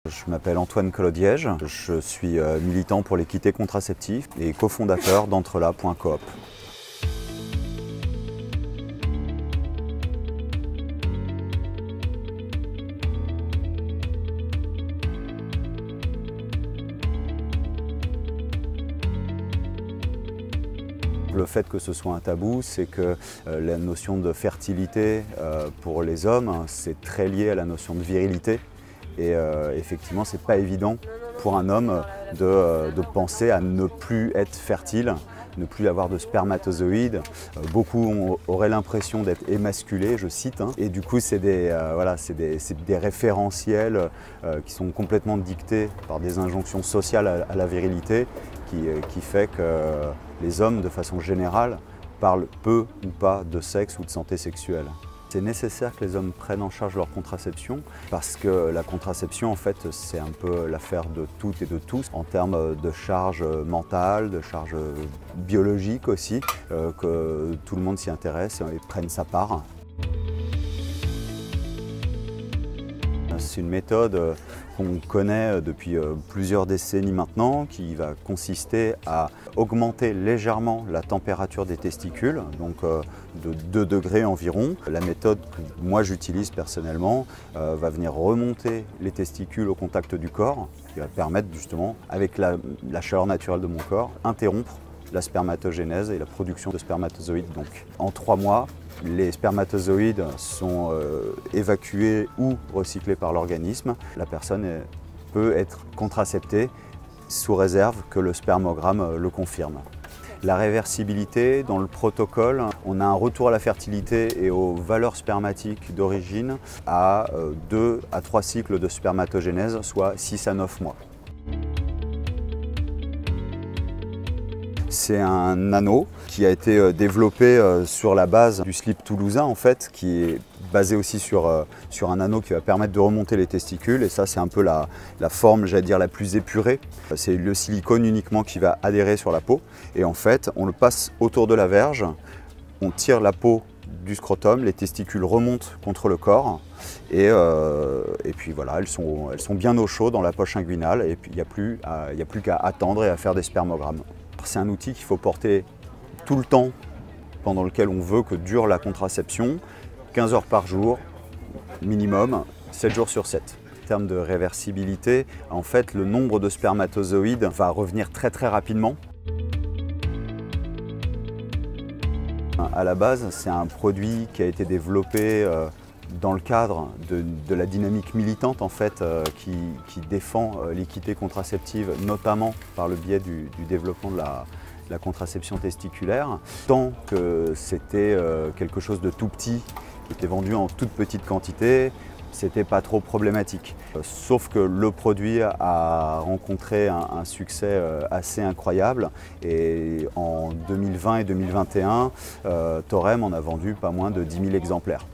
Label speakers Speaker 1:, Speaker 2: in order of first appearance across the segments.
Speaker 1: Je m'appelle Antoine Colodiège, je suis militant pour l'équité contraceptive et cofondateur d'Entrela.coop. Le fait que ce soit un tabou, c'est que la notion de fertilité pour les hommes, c'est très lié à la notion de virilité. Et effectivement, c'est pas évident pour un homme de penser à ne plus être fertile, ne plus avoir de spermatozoïdes. Beaucoup auraient l'impression d'être émasculés, je cite. Et du coup, c'est des référentiels qui sont complètement dictés par des injonctions sociales à la virilité qui fait que les hommes, de façon générale, parlent peu ou pas de sexe ou de santé sexuelle. C'est nécessaire que les hommes prennent en charge leur contraception parce que la contraception, en fait, c'est un peu l'affaire de toutes et de tous en termes de charge mentale, de charge biologique aussi, que tout le monde s'y intéresse et prenne sa part. C'est une méthode qu'on connaît depuis plusieurs décennies maintenant, qui va consister à augmenter légèrement la température des testicules, donc de 2 degrés environ. La méthode que moi j'utilise personnellement va venir remonter les testicules au contact du corps, qui va permettre justement, avec la chaleur naturelle de mon corps, interrompre la spermatogénèse et la production de spermatozoïdes. Donc en 3 mois, les spermatozoïdes sont évacués ou recyclés par l'organisme. La personne peut être contraceptée sous réserve que le spermogramme le confirme. La réversibilité, dans le protocole, on a un retour à la fertilité et aux valeurs spermatiques d'origine à 2 à 3 cycles de spermatogénèse, soit 6 à 9 mois. C'est un anneau qui a été développé sur la base du slip toulousain en fait, qui est basé aussi sur un anneau qui va permettre de remonter les testicules, et ça c'est un peu la forme, j'allais dire, la plus épurée. C'est le silicone uniquement qui va adhérer sur la peau, et en fait on le passe autour de la verge, on tire la peau du scrotum, les testicules remontent contre le corps, et puis voilà, elles sont bien au chaud dans la poche inguinale, et puis il n'y a plus qu'à attendre et à faire des spermogrammes. C'est un outil qu'il faut porter tout le temps pendant lequel on veut que dure la contraception, 15 heures par jour minimum, 7 jours sur 7. En termes de réversibilité, en fait, le nombre de spermatozoïdes va revenir très rapidement. À la base, c'est un produit qui a été développé dans le cadre de la dynamique militante en fait, qui défend l'équité contraceptive, notamment par le biais du développement de la contraception testiculaire. Tant que c'était quelque chose de tout petit, qui était vendu en toute petite quantité, c'était pas trop problématique. Sauf que le produit a rencontré un succès assez incroyable, et en 2020 et 2021, Thorem en a vendu pas moins de 10 000 exemplaires.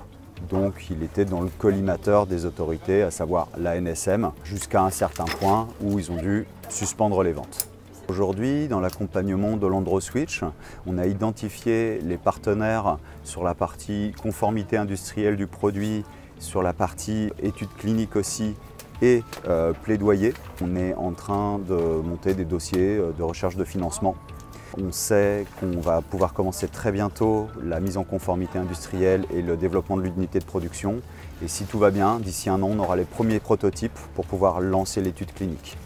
Speaker 1: Donc il était dans le collimateur des autorités, à savoir l'ANSM, jusqu'à un certain point où ils ont dû suspendre les ventes. Aujourd'hui, dans l'accompagnement de l'Androswitch, on a identifié les partenaires sur la partie conformité industrielle du produit, sur la partie études cliniques aussi, et plaidoyer. On est en train de monter des dossiers de recherche de financement. On sait qu'on va pouvoir commencer très bientôt la mise en conformité industrielle et le développement de l'unité de production. Et si tout va bien, d'ici un an, on aura les premiers prototypes pour pouvoir lancer l'étude clinique.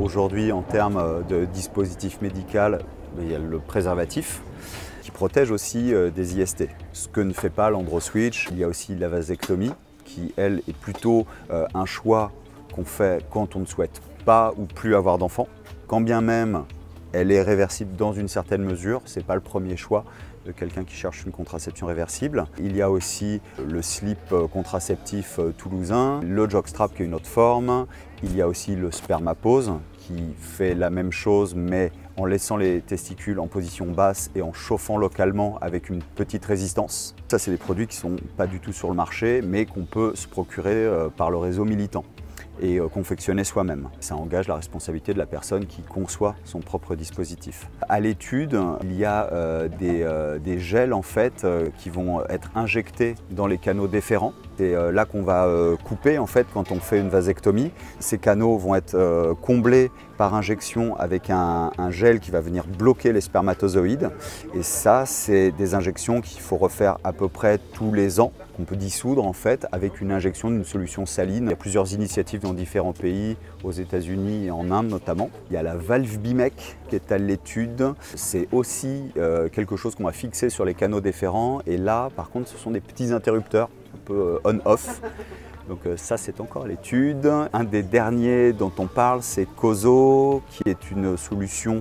Speaker 1: Aujourd'hui, en termes de dispositif médical, il y a le préservatif qui protège aussi des IST. Ce que ne fait pas l'Androswitch. Il y a aussi la vasectomie qui, elle, est plutôt un choix qu'on fait quand on ne souhaite pas ou plus avoir d'enfants. Quand bien même elle est réversible dans une certaine mesure, ce n'est pas le premier choix de quelqu'un qui cherche une contraception réversible. Il y a aussi le slip contraceptif toulousain, le jockstrap qui est une autre forme. Il y a aussi le spermapose qui fait la même chose mais en laissant les testicules en position basse et en chauffant localement avec une petite résistance. Ça, c'est des produits qui ne sont pas du tout sur le marché mais qu'on peut se procurer par le réseau militant et confectionner soi-même. Ça engage la responsabilité de la personne qui conçoit son propre dispositif. À l'étude, il y a des gels en fait qui vont être injectés dans les canaux déférents. C'est là qu'on va couper en fait quand on fait une vasectomie. Ces canaux vont être comblés par injection avec un gel qui va venir bloquer les spermatozoïdes. Et ça, c'est des injections qu'il faut refaire à peu près tous les ans, qu'on peut dissoudre en fait avec une injection d'une solution saline. Il y a plusieurs initiatives dans différents pays, aux États-Unis et en Inde notamment. Il y a la valve Bimec qui est à l'étude. C'est aussi quelque chose qu'on va fixer sur les canaux déférents. Et là, par contre, ce sont des petits interrupteurs, un peu on-off. Donc ça, c'est encore à l'étude. Un des derniers dont on parle, c'est Kozo, qui est une solution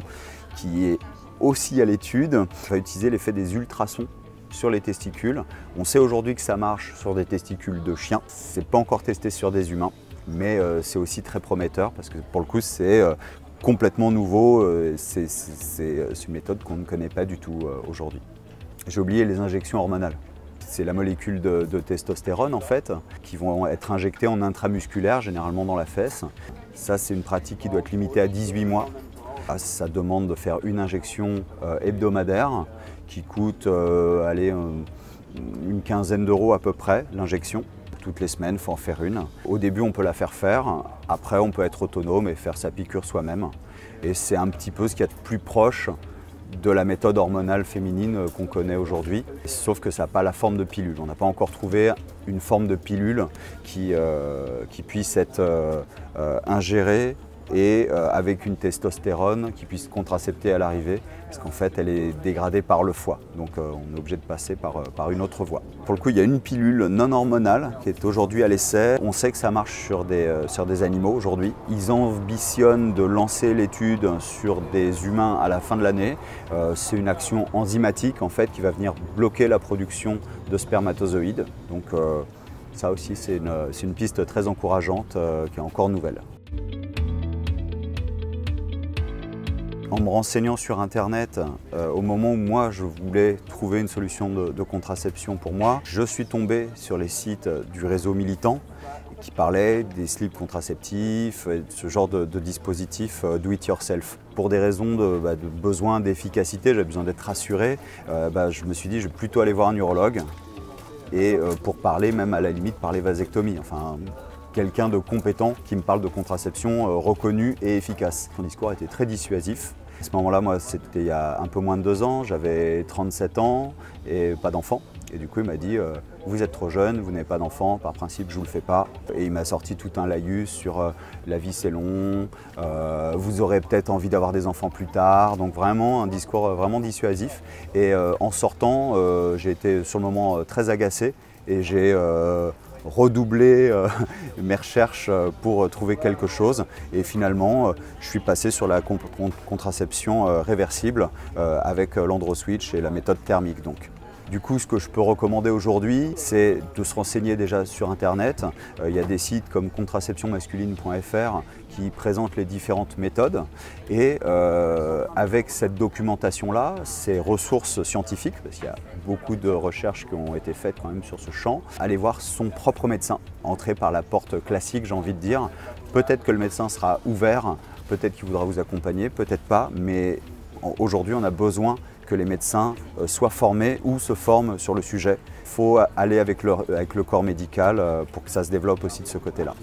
Speaker 1: qui est aussi à l'étude. On va utiliser l'effet des ultrasons sur les testicules. On sait aujourd'hui que ça marche sur des testicules de chiens. C'est pas encore testé sur des humains, mais c'est aussi très prometteur parce que pour le coup, c'est complètement nouveau. C'est une méthode qu'on ne connaît pas du tout aujourd'hui. J'ai oublié les injections hormonales. C'est la molécule de testostérone en fait, qui vont être injectées en intramusculaire, généralement dans la fesse. Ça, c'est une pratique qui doit être limitée à 18 mois. Ça demande de faire une injection hebdomadaire qui coûte une quinzaine d'euros à peu près, l'injection. Toutes les semaines, il faut en faire une. Au début, on peut la faire. Après, on peut être autonome et faire sa piqûre soi-même. Et c'est un petit peu ce qu'il y a de plus proche de la méthode hormonale féminine qu'on connaît aujourd'hui, sauf que ça n'a pas la forme de pilule. On n'a pas encore trouvé une forme de pilule qui puisse être ingérée et avec une testostérone qui puisse contracepter à l'arrivée, parce qu'en fait elle est dégradée par le foie, donc on est obligé de passer par une autre voie. Pour le coup, il y a une pilule non hormonale qui est aujourd'hui à l'essai. On sait que ça marche sur des animaux aujourd'hui. Ils ambitionnent de lancer l'étude sur des humains à la fin de l'année. C'est une action enzymatique en fait qui va venir bloquer la production de spermatozoïdes. Donc ça aussi c'est une piste très encourageante qui est encore nouvelle. En me renseignant sur Internet, au moment où moi je voulais trouver une solution de contraception pour moi, je suis tombé sur les sites du réseau militant qui parlaient des slips contraceptifs, ce genre de dispositifs do it yourself. Pour des raisons de besoin d'efficacité, j'avais besoin d'être rassuré, je me suis dit je vais plutôt aller voir un urologue et pour parler même à la limite parler vasectomie. Enfin, quelqu'un de compétent qui me parle de contraception reconnue et efficace. Son discours était très dissuasif. À ce moment-là, moi, c'était il y a un peu moins de 2 ans, j'avais 37 ans et pas d'enfant. Et du coup, il m'a dit « Vous êtes trop jeune, vous n'avez pas d'enfant, par principe, je ne vous le fais pas. » Et il m'a sorti tout un laïus sur la vie c'est long, vous aurez peut-être envie d'avoir des enfants plus tard. Donc vraiment un discours vraiment dissuasif. Et en sortant, j'ai été sur le moment très agacé et j'ai redoubler mes recherches pour trouver quelque chose et finalement je suis passé sur la contraception réversible avec l'androswitch et la méthode thermique donc. Du coup, ce que je peux recommander aujourd'hui, c'est de se renseigner déjà sur Internet. Il y a des sites comme contraceptionmasculine.fr qui présentent les différentes méthodes. Et avec cette documentation-là, ces ressources scientifiques, parce qu'il y a beaucoup de recherches qui ont été faites quand même sur ce champ, aller voir son propre médecin, entrer par la porte classique, j'ai envie de dire. Peut-être que le médecin sera ouvert, peut-être qu'il voudra vous accompagner, peut-être pas, mais aujourd'hui, on a besoin que les médecins soient formés ou se forment sur le sujet. Il faut aller avec le corps médical pour que ça se développe aussi de ce côté-là.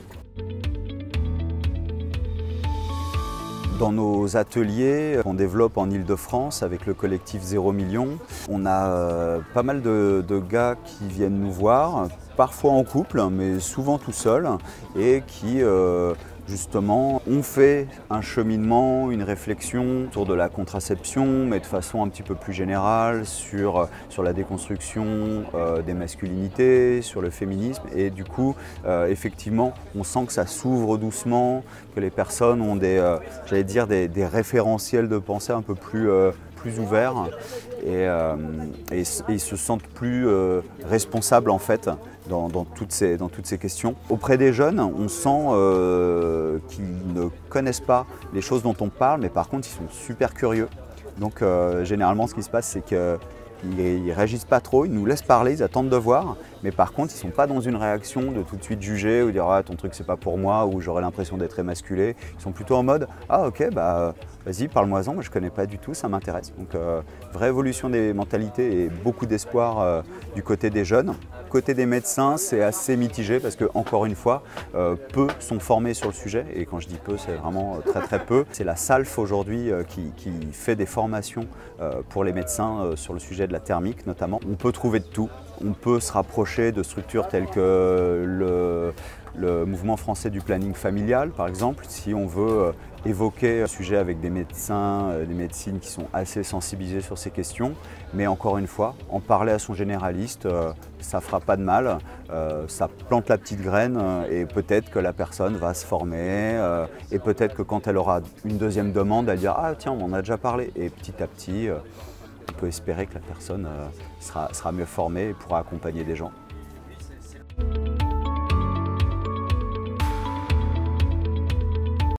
Speaker 1: Dans nos ateliers qu'on développe en Ile-de-France avec le collectif 0 million, on a pas mal de gars qui viennent nous voir, parfois en couple, mais souvent tout seuls, et qui justement, on fait un cheminement, une réflexion autour de la contraception, mais de façon un petit peu plus générale sur la déconstruction des masculinités, sur le féminisme. Et du coup, effectivement, on sent que ça s'ouvre doucement, que les personnes ont j'allais dire, des référentiels de pensée un peu plus ouverts et ils se sentent plus responsables en fait dans toutes ces questions. Auprès des jeunes, on sent qu'ils ne connaissent pas les choses dont on parle, mais par contre ils sont super curieux. Donc généralement ce qui se passe, c'est qu'ils ne réagissent pas trop, ils nous laissent parler, ils attendent de voir, mais par contre ils ne sont pas dans une réaction de tout de suite juger ou dire ah, ton truc c'est pas pour moi ou j'aurais l'impression d'être émasculé. Ils sont plutôt en mode ah ok vas-y parle-moi-en, moi je connais pas du tout, ça m'intéresse. Donc vraie évolution des mentalités et beaucoup d'espoir du côté des jeunes. Côté des médecins, c'est assez mitigé parce que, encore une fois, peu sont formés sur le sujet. Et quand je dis peu, c'est vraiment très très peu. C'est la SALF aujourd'hui qui fait des formations pour les médecins sur le sujet de la thermique notamment. On peut trouver de tout. On peut se rapprocher de structures telles que le mouvement français du planning familial, par exemple, si on veut évoquer un sujet avec des médecins, des médecines qui sont assez sensibilisés sur ces questions. Mais encore une fois, en parler à son généraliste, ça ne fera pas de mal, ça plante la petite graine et peut-être que la personne va se former et peut-être que quand elle aura une deuxième demande, elle dira « Ah tiens, on en a déjà parlé » et petit à petit, on peut espérer que la personne sera mieux formée et pourra accompagner des gens.